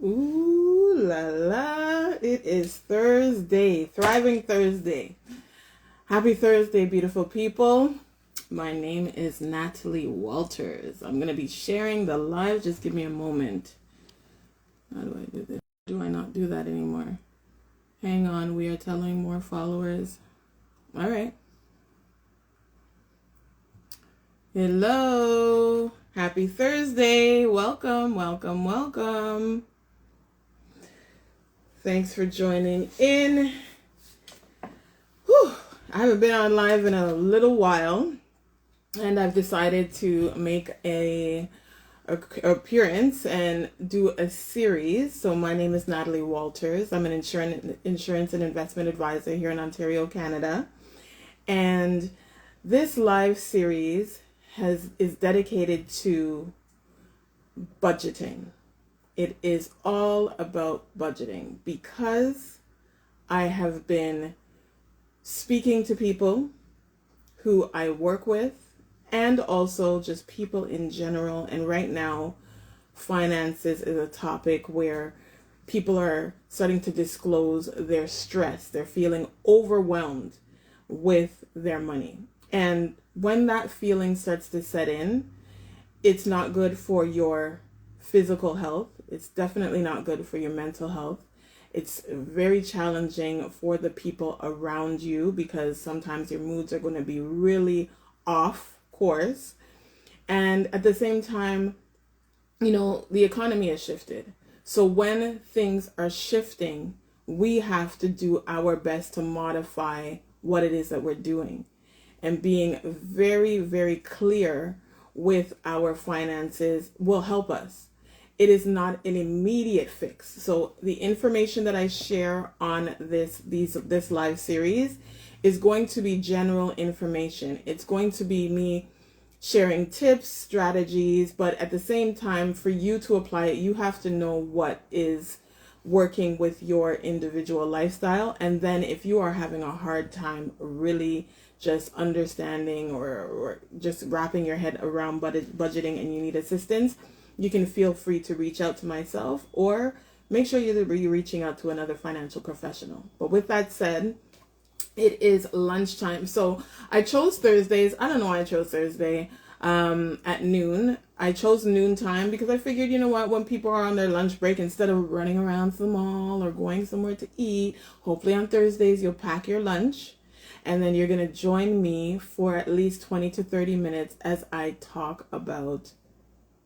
Ooh la la, it is Thursday, Thriving Thursday. Happy Thursday, beautiful people. My name is Natalie Walters. I'm going to be sharing the live. Just give me a moment. How do I do this? Do I not do that anymore? Hang on, we are telling more followers. All right. Hello. Happy Thursday. Welcome, welcome, welcome. Thanks for joining in. Whew. I haven't been on live in a little while, and I've decided to make a appearance and do a series. So my name is Natalie Walters. I'm an insurance and investment advisor here in Ontario, Canada. And this live series is dedicated to budgeting. It is all about budgeting because I have been speaking to people who I work with and also just people in general. And right now, finances is a topic where people are starting to disclose their stress. They're feeling overwhelmed with their money. And when that feeling starts to set in, it's not good for your physical health. It's definitely not good for your mental health. It's very challenging for the people around you because sometimes your moods are going to be really off course. And at the same time, the economy has shifted. So when things are shifting, we have to do our best to modify what it is that we're doing. And being very, very clear with our finances will help us. It is not an immediate fix. So the information that I share on this live series is going to be general information. It's going to be me sharing tips, strategies, but at the same time, for you to apply it, you have to know what is working with your individual lifestyle. And then if you are having a hard time really just understanding or just wrapping your head around budgeting and you need assistance, you can feel free to reach out to myself or make sure you're reaching out to another financial professional. But with that said, it is lunchtime. So I chose Thursdays. I don't know why I chose Thursday at noon. I chose noontime because I figured, when people are on their lunch break, instead of running around to the mall or going somewhere to eat, hopefully on Thursdays you'll pack your lunch and then you're going to join me for at least 20 to 30 minutes as I talk about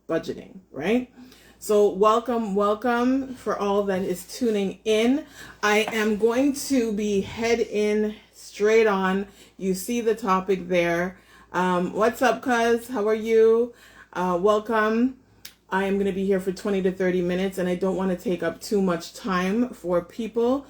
budgeting, right? So welcome for all that is tuning in. I am going to be head in straight on. You see the topic there. What's up, cuz? How are you? Welcome. I am going to be here for 20 to 30 minutes and I don't want to take up too much time for people.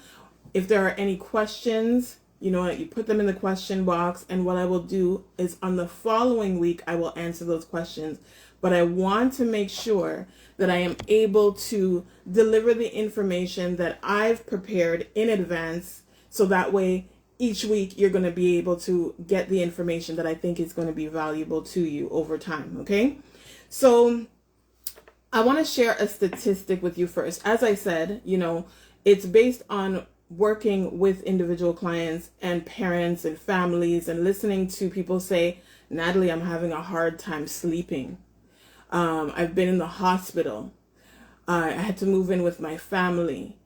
If there are any questions, you put them in the question box, and what I will do is on the following week, I will answer those questions. But I want to make sure that I am able to deliver the information that I've prepared in advance. So that way, each week, you're going to be able to get the information that I think is going to be valuable to you over time. Okay. So I want to share a statistic with you first. As I said, it's based on working with individual clients and parents and families and listening to people say, Natalie, I'm having a hard time sleeping. I've been in the hospital. I had to move in with my family.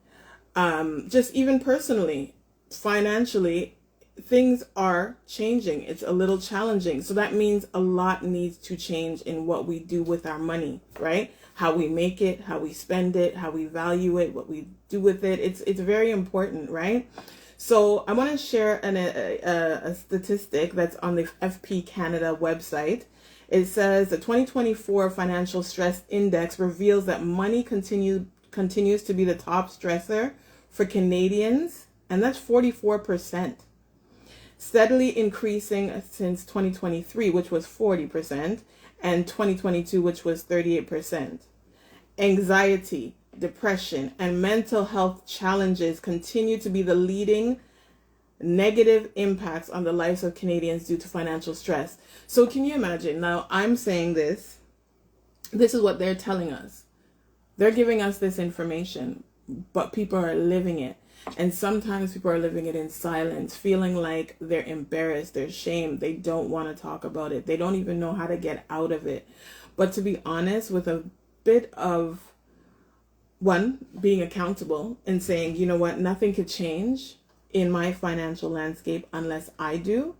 Just even personally, financially, things are changing. It's a little challenging. So that means a lot needs to change in what we do with our money, right? How we make it, how we spend it, how we value it, what we do with it. It's very important, right? So I want to share a statistic that's on the FP Canada website. It says the 2024 Financial Stress Index reveals that money continues to be the top stressor for Canadians, and that's 44%. Steadily increasing since 2023, which was 40%, and 2022, which was 38%. Anxiety, depression, and mental health challenges continue to be the leading negative impacts on the lives of Canadians due to financial stress. So can you imagine? Now, I'm saying this is what they're telling us. They're giving us this information, but people are living it. And sometimes people are living it in silence, feeling like they're embarrassed, they're ashamed, they don't want to talk about it. They don't even know how to get out of it. But to be honest, with a bit of being accountable and saying, you know what, nothing could change in my financial landscape unless I do.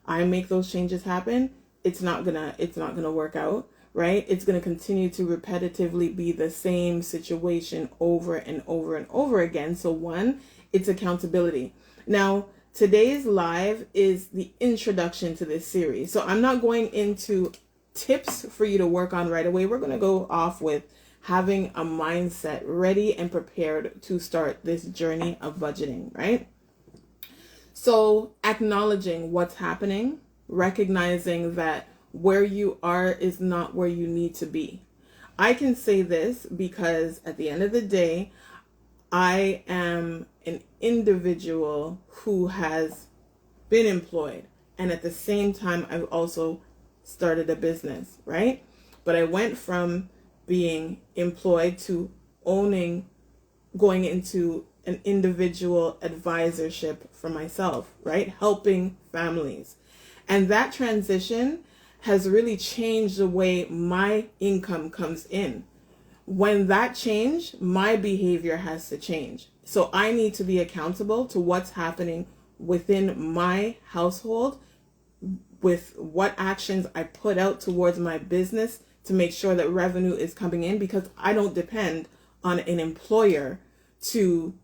I make those changes happen. It's not gonna work out, right? It's gonna continue to repetitively be the same situation over and over and over again. So it's accountability. Now, today's live is the introduction to this series. So I'm not going into tips for you to work on right away. We're gonna go off with having a mindset ready and prepared to start this journey of budgeting, right? So acknowledging what's happening, recognizing that where you are is not where you need to be. I can say this because at the end of the day, I am an individual who has been employed. And at the same time, I've also started a business, right? But I went from being employed to going into an individual advisorship for myself, right? Helping families. And that transition has really changed the way my income comes in. When that changed, my behavior has to change. So I need to be accountable to what's happening within my household, with what actions I put out towards my business to make sure that revenue is coming in, because I don't depend on an employer to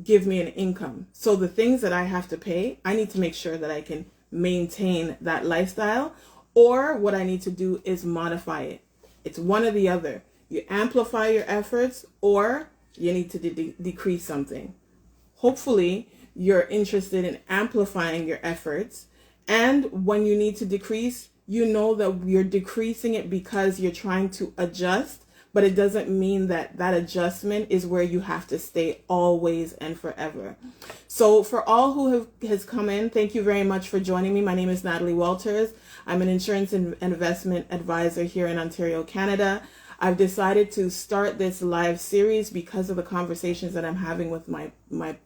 give me an income. So the things that I have to pay, I need to make sure that I can maintain that lifestyle, or what I need to do is modify it. It's one or the other. You amplify your efforts, or you need to decrease something. Hopefully, you're interested in amplifying your efforts. And when you need to decrease, you know that you're decreasing it because you're trying to adjust, but it doesn't mean that that adjustment is where you have to stay always and forever. So for all who has come in, thank you very much for joining me. My name is Natalie Walters. I'm an insurance and investment advisor here in Ontario, Canada. I've decided to start this live series because of the conversations that I'm having with my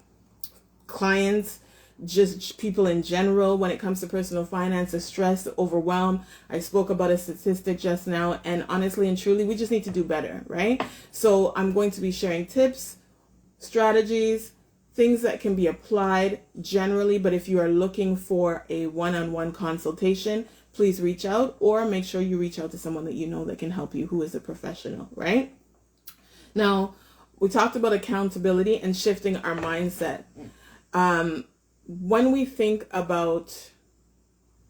clients, just people in general, when it comes to personal finance, the stress, the overwhelm. I spoke about a statistic just now, and honestly and truly, we just need to do better, right? So I'm going to be sharing tips, strategies, things that can be applied generally, but if you are looking for a one-on-one consultation, please reach out, or make sure you reach out to someone that you know that can help you, who is a professional, right? Now, we talked about accountability and shifting our mindset. When we think about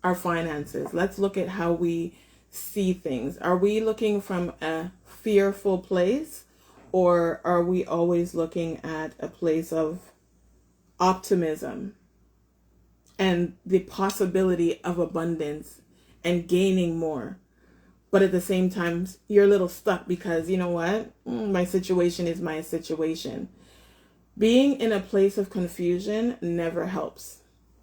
our finances, let's look at how we see things. Are we looking from a fearful place, or are we always looking at a place of optimism and the possibility of abundance and gaining more? But at the same time, you're a little stuck because, you know what? My situation is my situation. Being in a place of confusion never helps,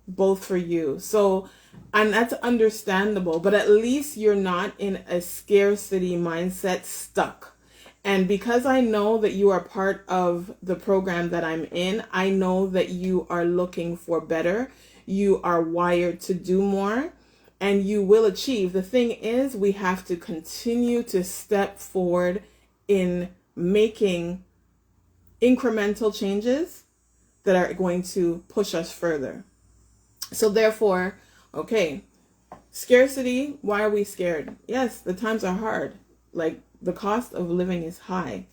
both for you. So, and that's understandable, but at least you're not in a scarcity mindset stuck. And because I know that you are part of the program that I'm in, I know that you are looking for better. You are wired to do more, and you will achieve. The thing is, we have to continue to step forward in making incremental changes that are going to push us further. So therefore, okay, scarcity, why are we scared? Yes, the times are hard. Like, the cost of living is high.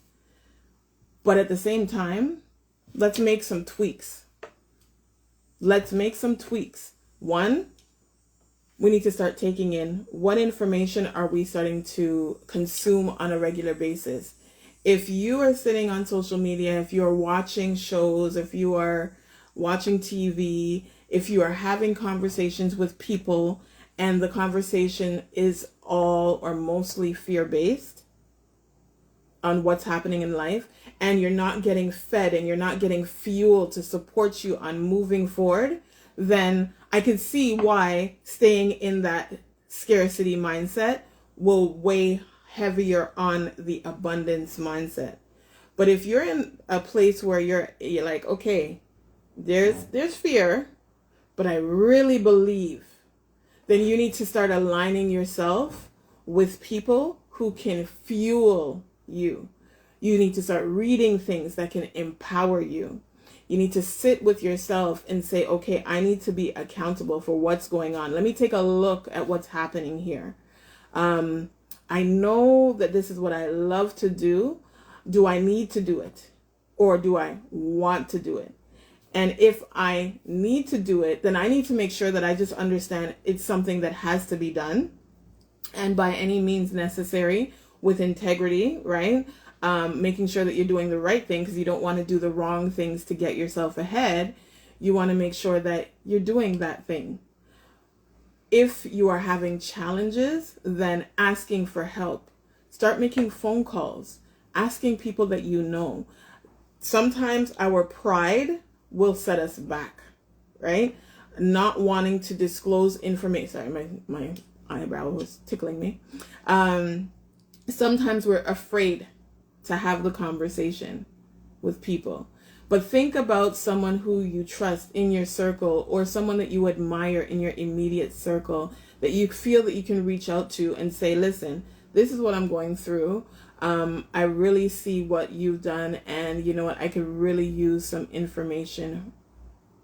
But at the same time, let's make some tweaks. One, we need to start taking in what information are we starting to consume on a regular basis. If you are sitting on social media, if you are watching shows, if you are watching TV, if you are having conversations with people and the conversation is all or mostly fear-based on what's happening in life, and you're not getting fed and you're not getting fuel to support you on moving forward, then I can see why staying in that scarcity mindset will weigh heavier on the abundance mindset. But if you're in a place where you're like, okay, there's fear, but I really believe, then you need to start aligning yourself with people who can fuel you. You need to start reading things that can empower you. You need to sit with yourself and say, okay, I need to be accountable for what's going on. Let me take a look at what's happening here. I know that this is what I love to do. Do I need to do it? Or do I want to do it? And if I need to do it, then I need to make sure that I just understand it's something that has to be done, and by any means necessary, with integrity, right? Making sure that you're doing the right thing, because you don't want to do the wrong things to get yourself ahead. You want to make sure that you're doing that thing. If you are having challenges, then asking for help. Start making phone calls, asking people that you know. Sometimes our pride will set us back, right? Not wanting to disclose information. Sorry, my eyebrow was tickling me. Sometimes we're afraid to have the conversation with people. But think about someone who you trust in your circle, or someone that you admire in your immediate circle, that you feel that you can reach out to and say, listen, this is what I'm going through. I really see what you've done, and you know what, I could really use some information.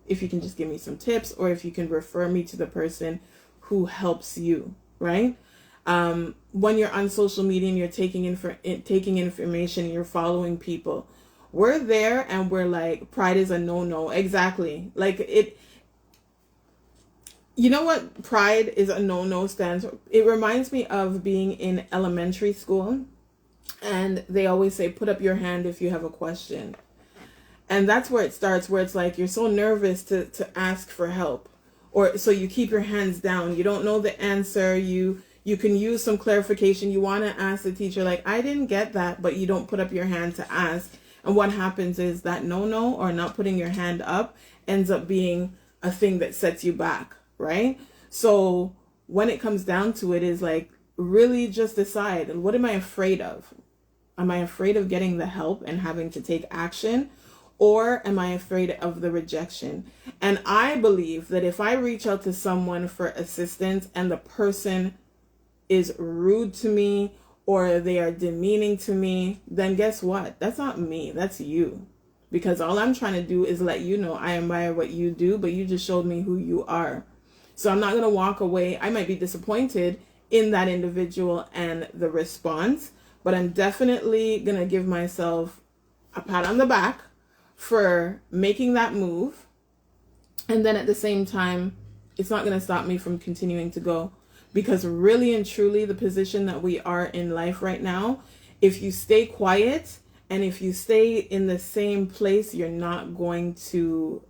If you can just give me some tips, or if you can refer me to the person who helps you, right? When you're on social media and you're taking information, you're following people, we're there and we're like, pride is a no-no. Exactly. Like it, you know what pride is a no-no stands for? It reminds me of being in elementary school, and they always say, put up your hand if you have a question. And that's where it starts, where it's like you're so nervous to ask for help. Or so you keep your hands down. You don't know the answer. You can use some clarification. You want to ask the teacher, like, I didn't get that, but you don't put up your hand to ask. And what happens is that no, or not putting your hand up ends up being a thing that sets you back, right? So when it comes down to it, is like, really just decide, what am I afraid of? Am I afraid of getting the help and having to take action? Or am I afraid of the rejection? And I believe that if I reach out to someone for assistance and the person is rude to me, or they are demeaning to me, then guess what? That's not me, that's you. Because all I'm trying to do is let you know I admire what you do, but you just showed me who you are. So I'm not going to walk away. I might be disappointed in that individual and the response, but I'm definitely going to give myself a pat on the back for making that move. And then at the same time, it's not going to stop me from continuing to go. Because really and truly, the position that we are in life right now, if you stay quiet and if you stay in the same place, you're not going to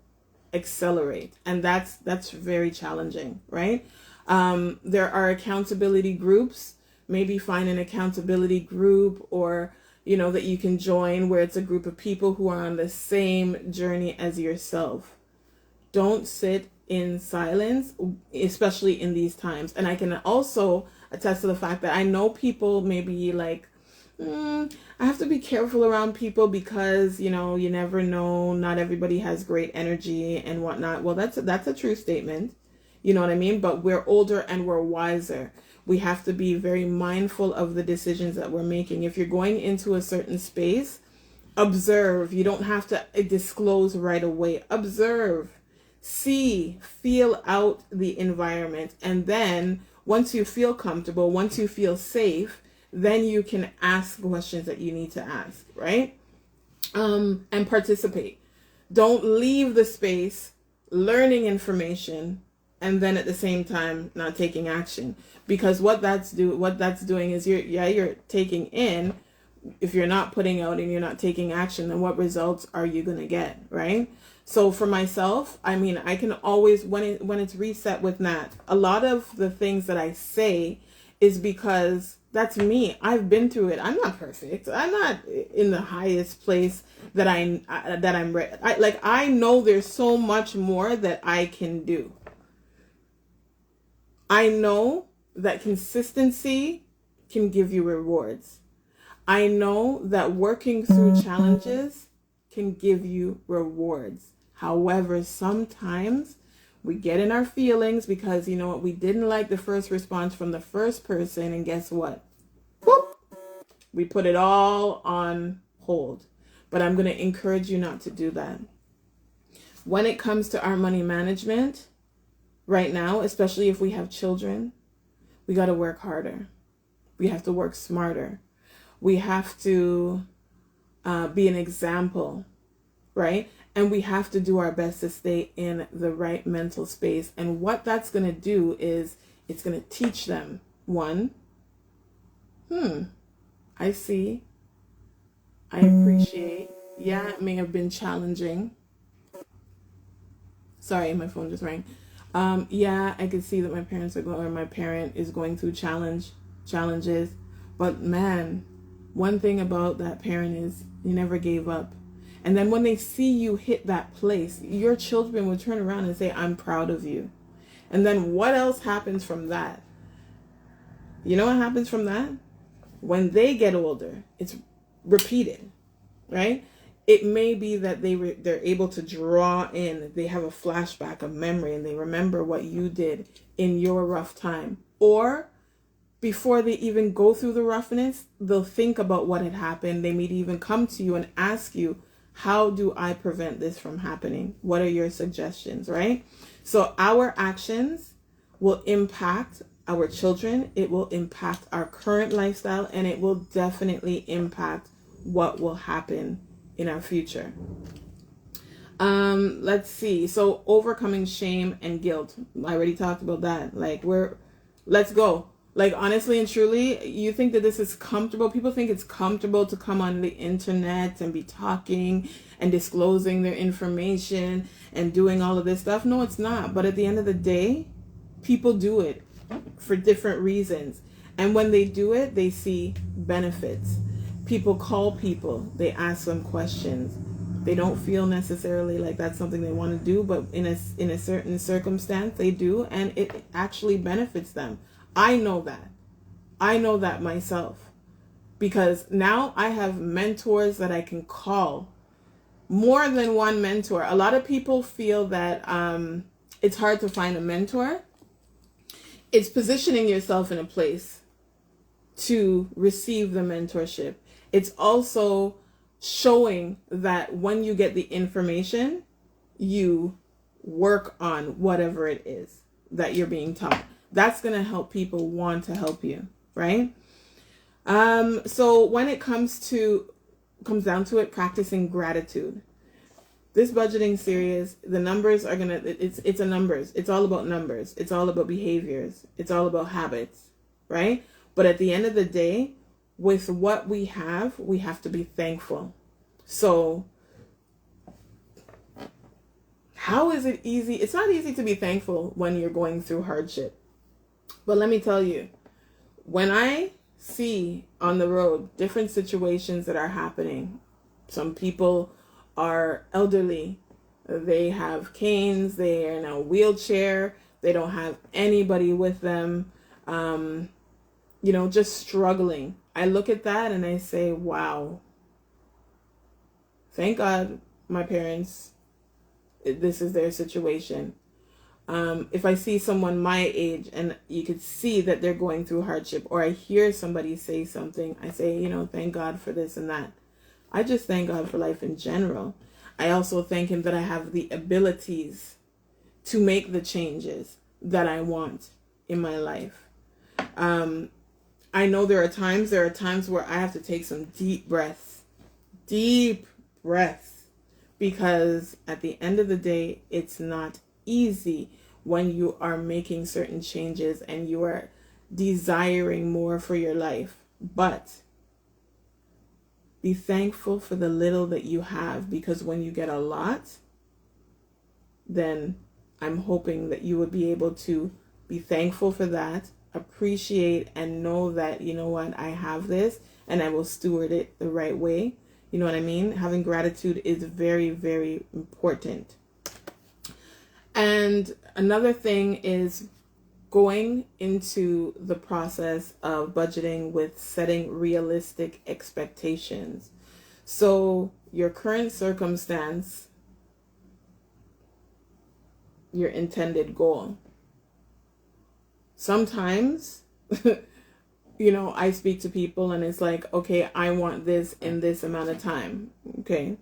accelerate. And that's very challenging, right? There are accountability groups. Maybe find an accountability group, or that you can join, where it's a group of people who are on the same journey as yourself. Don't sit in silence, especially in these times. And I can also attest to the fact that I know people may be like, I have to be careful around people because, you never know. Not everybody has great energy and whatnot. Well, that's a true statement. You know what I mean? But we're older and we're wiser. We have to be very mindful of the decisions that we're making. If you're going into a certain space, observe. You don't have to disclose right away. Observe. See, feel out the environment. And then once you feel comfortable, once you feel safe, then you can ask questions that you need to ask, right? And participate. Don't leave the space learning information and then at the same time not taking action, because what that's doing is you're taking in. If you're not putting out and you're not taking action, then what results are you going to get, right? So for myself, I mean, I can always, when it's reset with Nat, a lot of the things that I say is because that's me. I've been through it. I'm not perfect. I'm not in the highest place that I'm I know there's so much more that I can do. I know that consistency can give you rewards. I know that working through challenges can give you rewards. However, sometimes we get in our feelings because, you know what, we didn't like the first response from the first person, and guess what? Boop, we put it all on hold. But I'm going to encourage you not to do that. When it comes to our money management, right now, especially if we have children, we got to work harder. We have to work smarter. We have to be an example, right? And we have to do our best to stay in the right mental space. And what that's going to do is it's going to teach them, one, I see, I appreciate. Yeah, it may have been challenging. Sorry, my phone just rang. Yeah, I could see that my parents are going, or my parent is going through challenges. But man, one thing about that parent is you never gave up. And then when they see you hit that place, your children will turn around and say, I'm proud of you. And then what else happens from that? You know what happens from that? When they get older, it's repeated, right? It may be that they're able to draw in, they have a flashback of memory and they remember what you did in your rough time. Or before they even go through the roughness, they'll think about what had happened. They may even come to you and ask you, how do I prevent this from happening? What are your suggestions, right? So our actions will impact our children. It will impact our current lifestyle, and it will definitely impact what will happen in our future. Let's see. So overcoming shame and guilt. I already talked about that. Like let's go. Like honestly and truly, you think that this is comfortable. People think it's comfortable to come on the internet and be talking and disclosing their information and doing all of this stuff. No, it's not. But at the end of the day, people do it for different reasons. And when they do it, they see benefits. People call people, they ask them questions. They don't feel necessarily like that's something they want to do, but in a certain circumstance, they do, and it actually benefits them. I know that. I know that myself. Because now I have mentors that I can call. More than one mentor. A lot of people feel that it's hard to find a mentor. It's positioning yourself in a place to receive the mentorship. It's also showing that when you get the information, you work on whatever it is that you're being taught. That's going to help people want to help you, right? So when it comes down to it, practicing gratitude. This budgeting series, the numbers are it's a numbers. It's all about numbers. It's all about behaviors. It's all about habits, right? But at the end of the day, with what we have to be thankful. So how is it easy? It's not easy to be thankful when you're going through hardship. But let me tell you, when I see on the road different situations that are happening, some people are elderly, they have canes, they are in a wheelchair, they don't have anybody with them, just struggling. I look at that and I say, wow, thank God my parents, this is their situation. If I see someone my age and you could see that they're going through hardship, or I hear somebody say something, I say, thank God for this and that. I just thank God for life in general. I also thank him that I have the abilities to make the changes that I want in my life. I know there are times where I have to take some deep breaths, because at the end of the day, it's not easy when you are making certain changes and you are desiring more for your life. But be thankful for the little that you have, because when you get a lot, then I'm hoping that you would be able to be thankful for that, appreciate and know that, you know what, I have this and I will steward it the right way. You know what I mean? Having gratitude is very, very important. And another thing is going into the process of budgeting with setting realistic expectations. So your current circumstance, your intended goal. Sometimes, I speak to people and it's like, okay, I want this in this amount of time. Okay.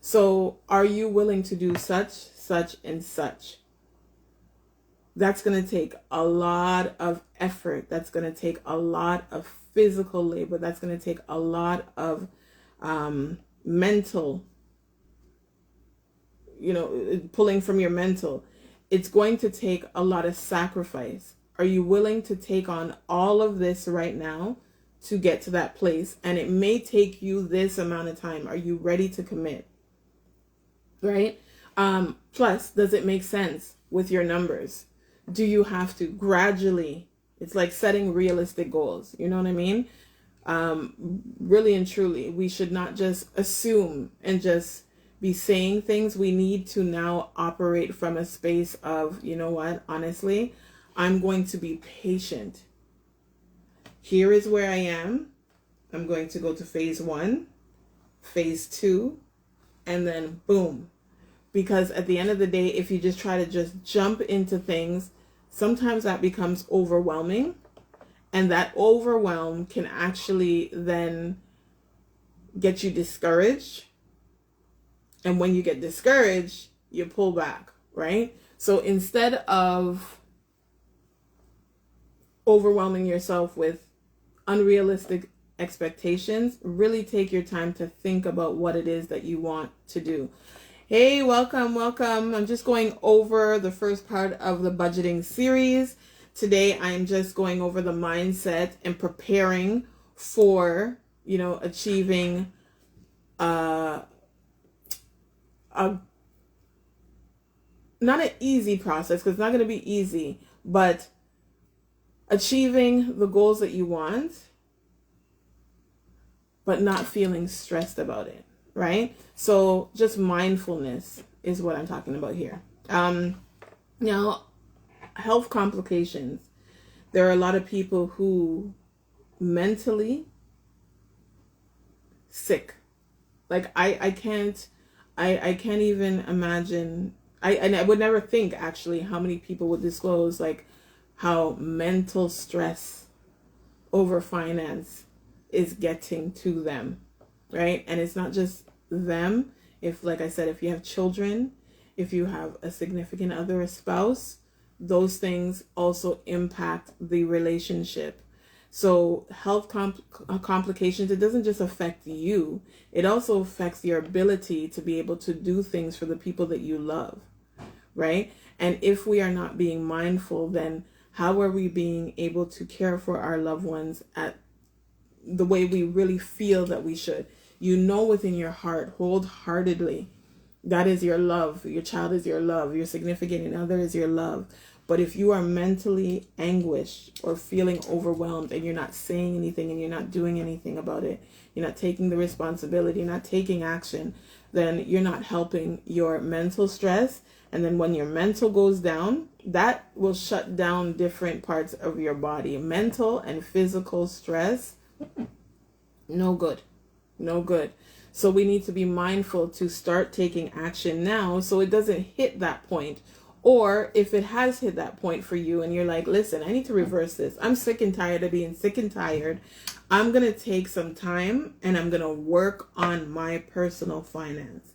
So are you willing to do such, such, and such? That's going to take a lot of effort. That's going to take a lot of physical labor. That's going to take a lot of mental, pulling from your mental. It's going to take a lot of sacrifice. Are you willing to take on all of this right now to get to that place? And it may take you this amount of time. Are you ready to commit? Right? Plus, does it make sense with your numbers? Do you have to gradually, it's like setting realistic goals. You know what I mean? Really and truly, we should not just assume and just be saying things. We need to now operate from a space of, you know what, honestly, I'm going to be patient. Here is where I am. I'm going to go to phase 1, phase 2, and then boom. Because at the end of the day, if you just try to just jump into things, sometimes that becomes overwhelming. And that overwhelm can actually then get you discouraged. And when you get discouraged, you pull back, right? So instead of overwhelming yourself with unrealistic expectations, really take your time to think about what it is that you want to do. Hey, welcome. I'm just going over the first part of the budgeting series. Today, I'm just going over the mindset and preparing for, achieving not an easy process, because it's not going to be easy, but achieving the goals that you want, but not feeling stressed about it. Right? So just mindfulness is what I'm talking about here. Now, health complications. There are a lot of people who mentally sick. Like I can't even imagine. I would never think actually how many people would disclose like how mental stress over finance is getting to them. Right? And it's not just them. If, like I said, if you have children, if you have a significant other, a spouse, those things also impact the relationship. So health complications, it doesn't just affect you. It also affects your ability to be able to do things for the people that you love. Right? And if we are not being mindful, then how are we being able to care for our loved ones at the way we really feel that we should? Within your heart, wholeheartedly, that is your love. Your child is your love. Your significant other is your love. But if you are mentally anguished or feeling overwhelmed and you're not saying anything and you're not doing anything about it, you're not taking the responsibility, you're not taking action, then you're not helping your mental stress. And then when your mental goes down, that will shut down different parts of your body. Mental and physical stress, no good. So we need to be mindful to start taking action now so it doesn't hit that point. Or if it has hit that point for you and you're like, listen, I need to reverse this. I'm sick and tired of being sick and tired. I'm going to take some time and I'm going to work on my personal finance.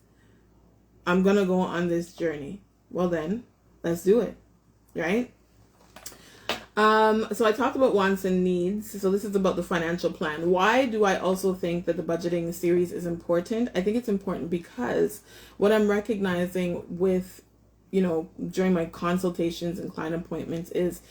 I'm going to go on this journey. Well then, let's do it. Right? So I talked about wants and needs. So this is about the financial plan. Why do I also think that the budgeting series is important? I think it's important because what I'm recognizing with, during my consultations and client appointments is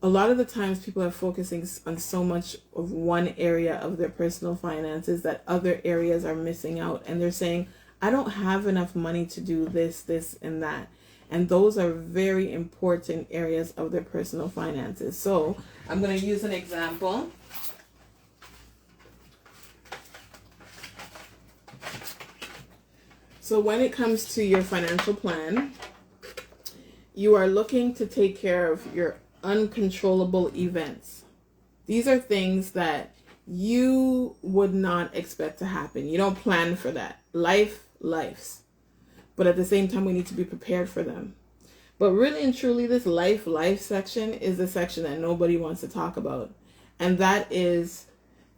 a lot of the times people are focusing on so much of one area of their personal finances that other areas are missing out. And they're saying, I don't have enough money to do this, and that. And those are very important areas of their personal finances. So I'm going to use an example. So when it comes to your financial plan, you are looking to take care of your uncontrollable events. These are things that you would not expect to happen. You don't plan for that. Lives. But at the same time, we need to be prepared for them. But really and truly, this life section is the section that nobody wants to talk about. And that is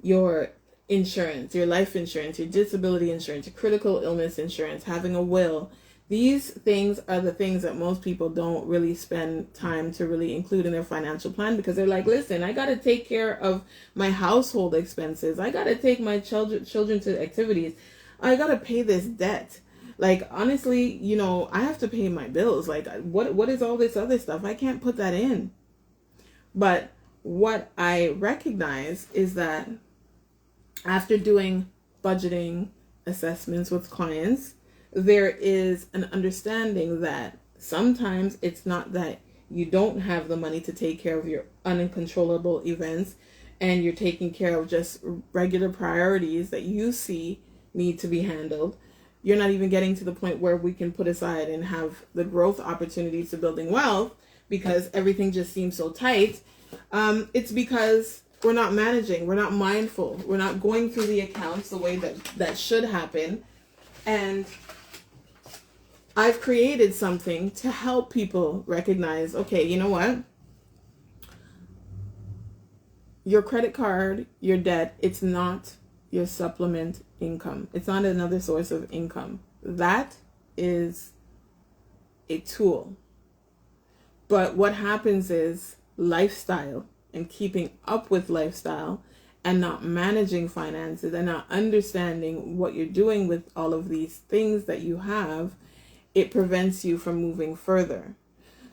your insurance, your life insurance, your disability insurance, your critical illness insurance, having a will. These things are the things that most people don't really spend time to really include in their financial plan, because they're like, listen, I got to take care of my household expenses. I got to take my children to activities. I got to pay this debt. Like, honestly, I have to pay my bills. Like, what is all this other stuff? I can't put that in. But what I recognize is that after doing budgeting assessments with clients, there is an understanding that sometimes it's not that you don't have the money to take care of your uncontrollable events, and you're taking care of just regular priorities that you see need to be handled. You're not even getting to the point where we can put aside and have the growth opportunities to building wealth, because everything just seems so tight. It's because we're not managing, we're not mindful, we're not going through the accounts the way that should happen. And I've created something to help people recognize, okay, you know what? Your credit card, your debt, it's not your supplement income. It's not another source of income. That is a tool. But what happens is lifestyle and keeping up with lifestyle and not managing finances and not understanding what you're doing with all of these things that you have, it prevents you from moving further.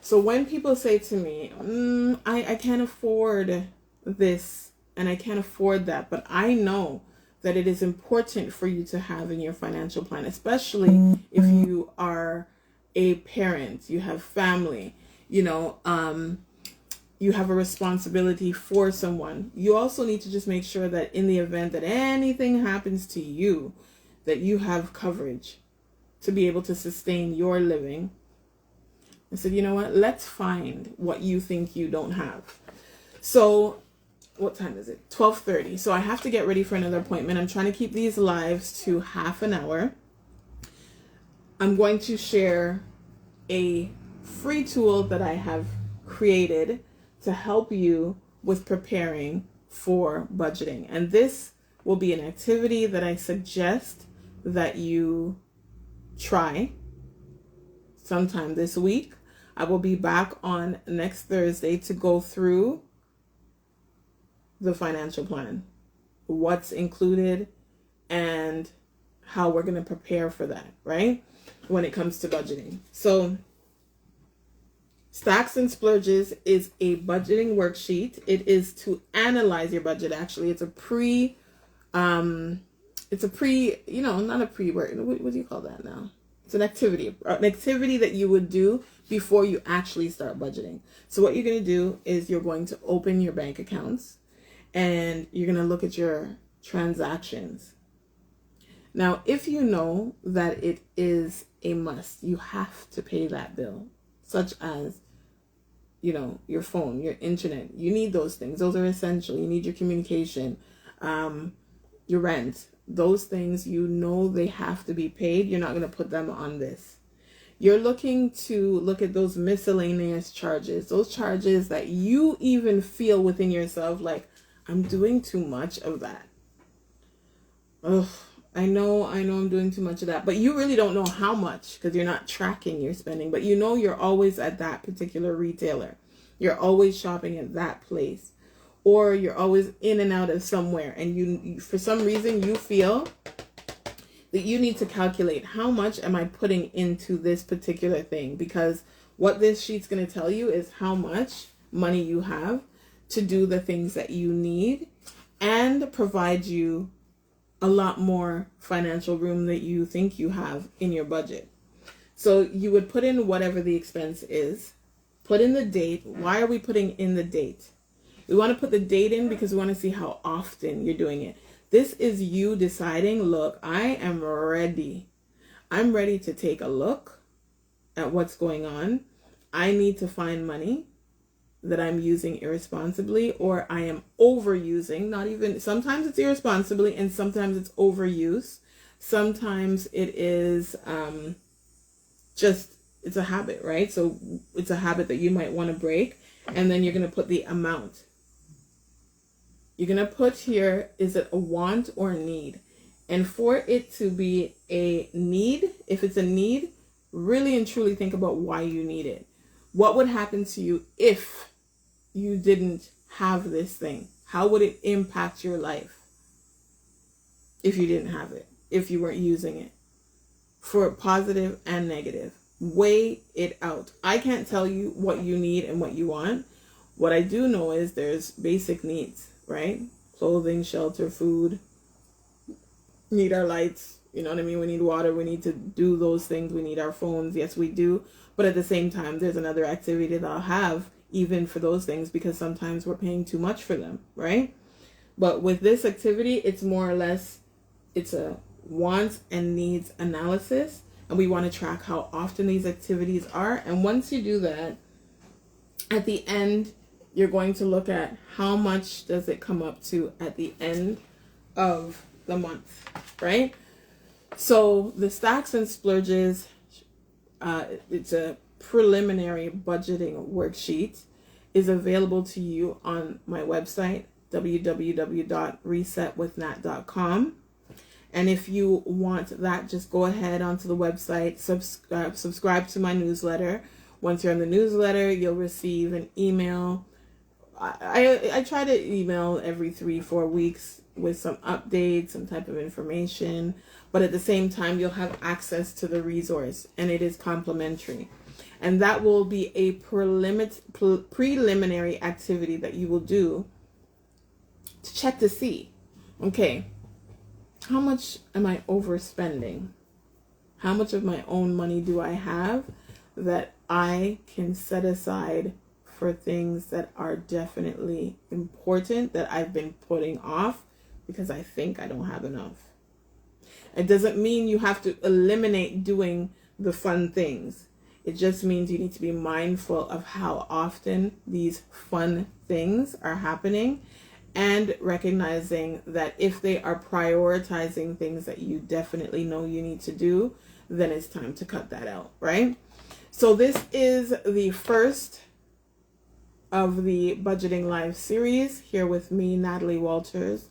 So when people say to me, I can't afford this and I can't afford that, but I know that it is important for you to have in your financial plan, especially if you are a parent, you have family, you have a responsibility for someone. You also need to just make sure that in the event that anything happens to you, that you have coverage to be able to sustain your living. I said, you know what? Let's find what you think you don't have. So what time is it? 12:30. So I have to get ready for another appointment. I'm trying to keep these lives to half an hour. I'm going to share a free tool that I have created to help you with preparing for budgeting. And this will be an activity that I suggest that you try sometime this week. I will be back on next Thursday to go through the financial plan, what's included, and how we're going to prepare for that, right? When it comes to budgeting. So Stacks and Splurges is a budgeting worksheet. It is to analyze your budget. Actually, it's a not a pre-work. What do you call that now? It's an activity that you would do before you actually start budgeting. So what you're going to do is you're going to open your bank accounts and you're going to look at your transactions. Now, if you know that it is a must, you have to pay that bill, such as, your phone, your internet. You need those things. Those are essential. You need your communication, your rent. Those things, they have to be paid. You're not going to put them on this. You're looking to look at those miscellaneous charges, those charges that you even feel within yourself like, I'm doing too much of that. Ugh, I know I'm doing too much of that, but you really don't know how much because you're not tracking your spending, but you're always at that particular retailer. You're always shopping at that place, or you're always in and out of somewhere, and you for some reason you feel that you need to calculate how much am I putting into this particular thing, because what this sheet's going to tell you is how much money you have to do the things that you need and provide you a lot more financial room that you think you have in your budget. So you would put in whatever the expense is, put in the date. Why are we putting in the date? We want to put the date in because we want to see how often you're doing it. This is you deciding, look, I am ready. I'm ready to take a look at what's going on. I need to find money that I'm using irresponsibly, or I am overusing. Not even, sometimes it's irresponsibly and sometimes it's overuse. Sometimes it is just, it's a habit, right? So it's a habit that you might want to break, and then you're going to put the amount. You're going to put here, is it a want or a need? And for it to be a need, if it's a need, really and truly think about why you need it. What would happen to you if you didn't have this thing? How would it impact your life if you didn't have it, if you weren't using it? For positive and negative. Weigh it out. I can't tell you what you need and what you want. What I do know is there's basic needs, right? Clothing, shelter, food. Need our lights. You know what I mean? We need water. We need to do those things. We need our phones. Yes, we do. But at the same time, there's another activity that I'll have even for those things, because sometimes we're paying too much for them, right? But with this activity, it's more or less, it's a wants and needs analysis. And we want to track how often these activities are. And once you do that, at the end, you're going to look at how much does it come up to at the end of the month, right? So the Stacks and Splurges, it's a preliminary budgeting worksheet, is available to you on my website, www.resetwithnat.com. And if you want that, just go ahead onto the website, subscribe to my newsletter. Once you're on the newsletter, you'll receive an email. I try to email every 3-4 weeks with some updates, some type of information. But at the same time, you'll have access to the resource, and it is complimentary. And that will be a preliminary activity that you will do to check to see, okay, how much am I overspending? How much of my own money do I have that I can set aside for things that are definitely important that I've been putting off because I think I don't have enough? It doesn't mean you have to eliminate doing the fun things. It just means you need to be mindful of how often these fun things are happening, and recognizing that if they are prioritizing things that you definitely know you need to do, then it's time to cut that out, right? So this is the first of the Budgeting Live series here with me, Natalie Walters,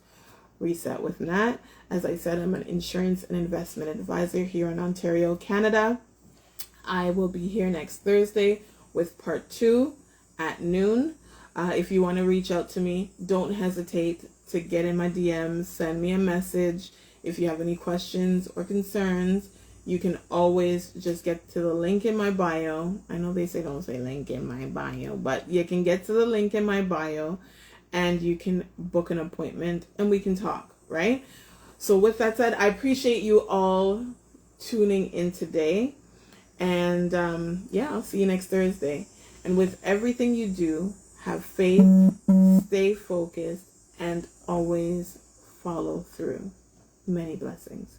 Reset with Nat. As I said, I'm an insurance and investment advisor here in Ontario, Canada. I will be here next Thursday with part 2 at noon. If you want to reach out to me, don't hesitate to get in my DMs, send me a message. If you have any questions or concerns, you can always just get to the link in my bio. I know they say don't say link in my bio, but you can get to the link in my bio and you can book an appointment and we can talk, right? So with that said, I appreciate you all tuning in today. And I'll see you next Thursday. And with everything you do, have faith, stay focused, and always follow through. Many blessings.